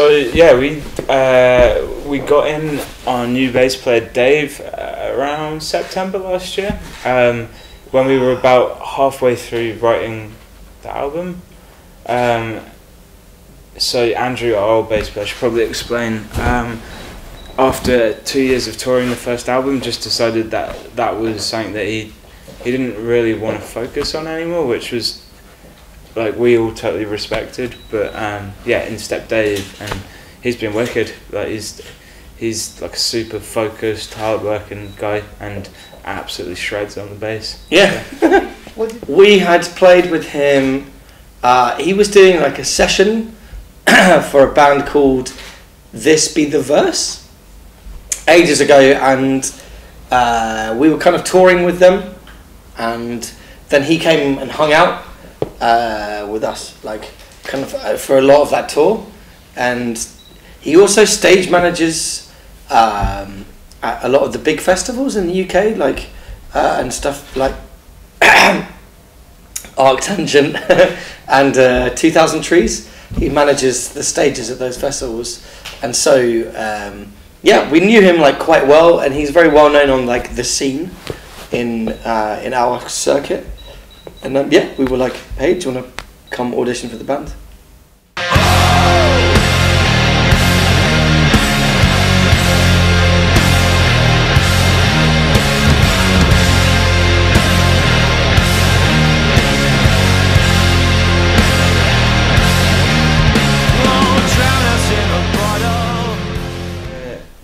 So yeah, we got in our new bass player Dave around September last year, when we were about halfway through writing the album. So Andrew, our old bass player, should probably explain. After 2 years of touring the first album, just decided that was something that he didn't really want to focus on anymore, which was like we all totally respected. But yeah, in stepped Dave, and he's been wicked. Like he's like a super focused, hard-working guy, and absolutely shreds on the bass. Yeah. We had played with him. He was doing like a session for a band called This Be the Verse ages ago, and we were kind of touring with them, and then he came and hung out with us, like kind of for a lot of that tour. And he also stage manages at a lot of the big festivals in the UK, like and stuff like Arctangent and 2000 Trees. He manages the stages at those festivals, and so yeah, we knew him like quite well, and he's very well known on like the scene in our circuit. And yeah, we were like, hey, do you want to come audition for the band?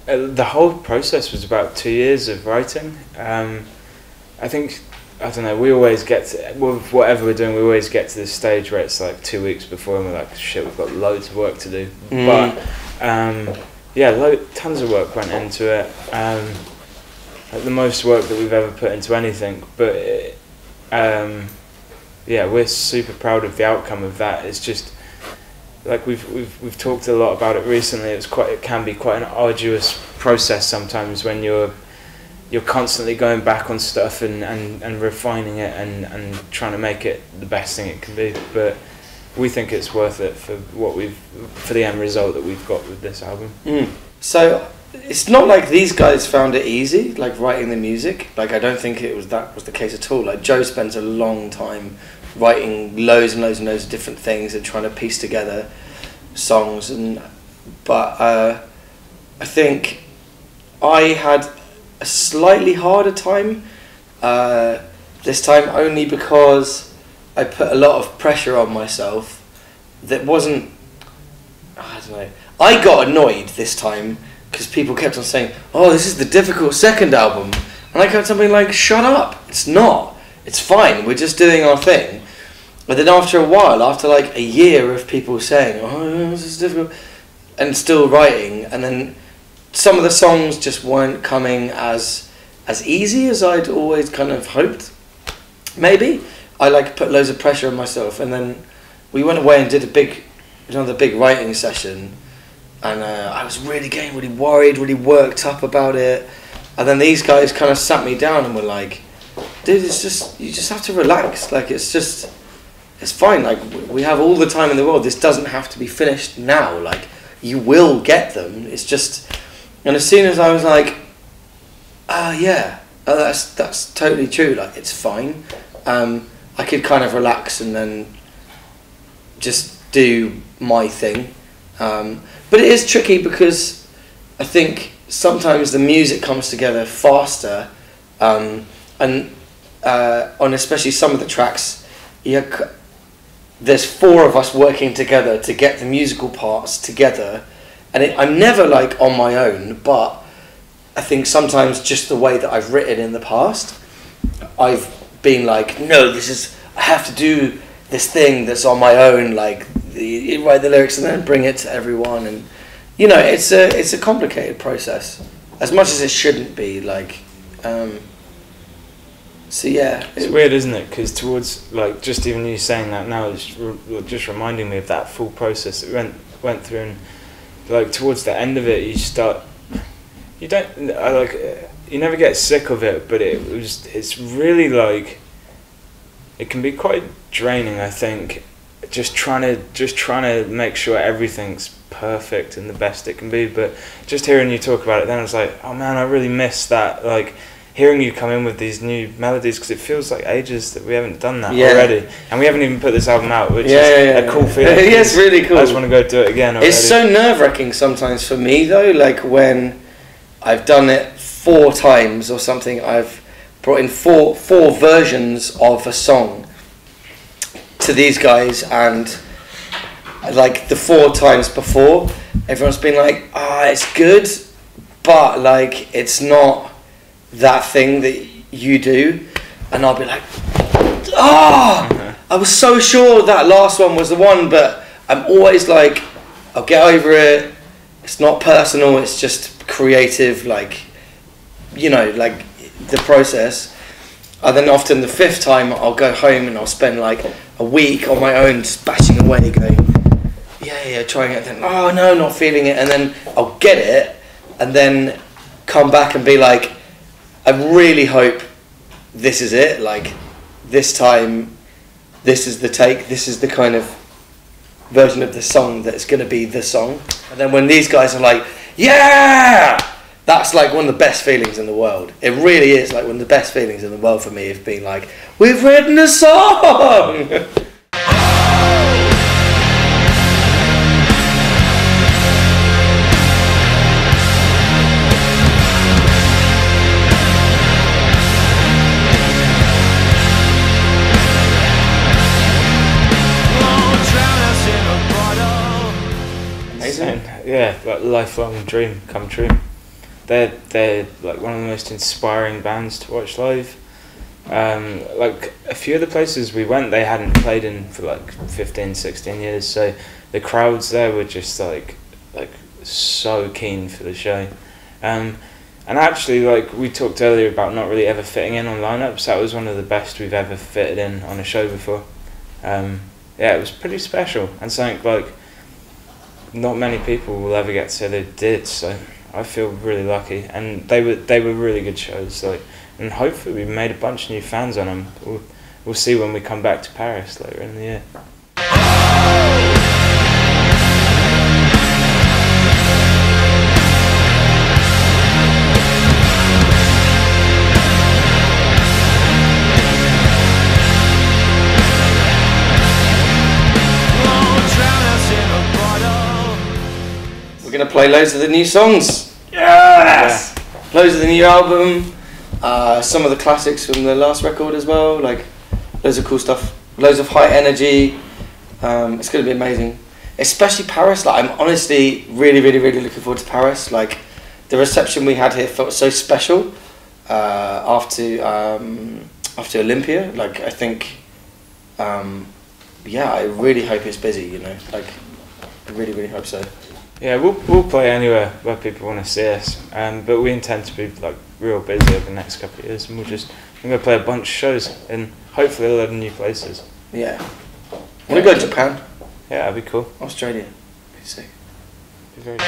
The whole process was about 2 years of writing. I think, I don't know, we always get to, with whatever we're doing, we always get to this stage where it's like 2 weeks before and we're like, shit, we've got loads of work to do. But yeah, tons of work went into it. Like the most work that we've ever put into anything. But yeah, we're super proud of the outcome of that. It's just like we've talked a lot about it recently. It can be quite an arduous process sometimes when you're constantly going back on stuff and refining it and trying to make it the best thing it can be. But we think it's worth it for the end result that we've got with this album. So it's not like these guys found it easy, like writing the music. Like I don't think that was the case at all. Like Joe spends a long time writing loads and loads and loads of different things and trying to piece together songs, but I think I had a slightly harder time this time, only because I put a lot of pressure on myself that wasn't, I don't know, I got annoyed this time because people kept on saying, oh, this is the difficult second album, and I kept on being like, shut up, it's not, it's fine, we're just doing our thing. But then after a while, after like a year of people saying, oh, this is difficult, and still writing, and then some of the songs just weren't coming as easy as I'd always kind of hoped. Maybe I like put loads of pressure on myself, and then we went away and did another big writing session, and I was really getting really worried, really worked up about it, and then these guys kind of sat me down and were like, dude, you just have to relax, like it's fine, like we have all the time in the world, this doesn't have to be finished now, like you will get them, it's just. And as soon as I was like, yeah, that's totally true, like it's fine, I could kind of relax and then just do my thing. But it is tricky because I think sometimes the music comes together faster, and on especially some of the tracks, there's four of us working together to get the musical parts together. And I'm never like on my own, but I think sometimes just the way that I've written in the past, I've been like, no, I have to do this thing that's on my own, like write the lyrics and then bring it to everyone, and you know, it's a complicated process, as much as it shouldn't be, like. So yeah, it's weird, isn't it? Because towards like just even you saying that now is just reminding me of that full process that went through, and like towards the end of it, you never get sick of it, but it's really like it can be quite draining, I think, just trying to make sure everything's perfect and the best it can be. But just hearing you talk about it, then I was like, oh man, I really miss that. Like hearing you come in with these new melodies, because it feels like ages that we haven't done that already, and we haven't even put this album out, which is a cool feeling. Yeah, it's really cool. I just want to go do it again already. It's so nerve-wracking sometimes for me though, like when I've done it 4 times or something, I've brought in four versions of a song to these guys, and like the 4 times before, everyone's been like, it's good, but like it's not that thing that you do, and I'll be like, I was so sure that last one was the one, but I'm always like, I'll get over it, it's not personal, it's just creative, like, you know, like the process. And then often the 5th time I'll go home and I'll spend like a week on my own just bashing away, going trying it, then no, not feeling it, and then I'll get it and then come back and be like, I really hope this is it, like this time this is the take, this is the kind of version of the song that's going to be the song. And then when these guys are like, yeah, that's like one of the best feelings in the world. It really is like one of the best feelings in the world for me, of being like, we've written a song. Yeah, like lifelong dream come true. They're like one of the most inspiring bands to watch live. Like a few of the places we went, they hadn't played in for like 15, 16 years, so the crowds there were just like so keen for the show. And actually, like we talked earlier about not really ever fitting in on lineups, that was one of the best we've ever fitted in on a show before. Yeah, it was pretty special, and something like not many people will ever get to say they did, so I feel really lucky. And they were really good shows, like, and hopefully we made a bunch of new fans on them. We'll see when we come back to Paris later in the year. We're going to play loads of the new songs. Yes! Yeah. Loads of the new album. Some of the classics from the last record as well. Like, loads of cool stuff. Loads of high energy. It's going to be amazing. Especially Paris. Like, I'm honestly really, really, really looking forward to Paris. Like, the reception we had here felt so special after Olympia. Like, I think, I really hope it's busy, you know. Like, I really, really hope so. Yeah, we'll play anywhere where people want to see us, but we intend to be like real busy over the next couple of years, and we're going to play a bunch of shows in hopefully a lot of new places. Yeah. I want to go to Japan. Yeah, that'd be cool. Australia. Be sick. Be very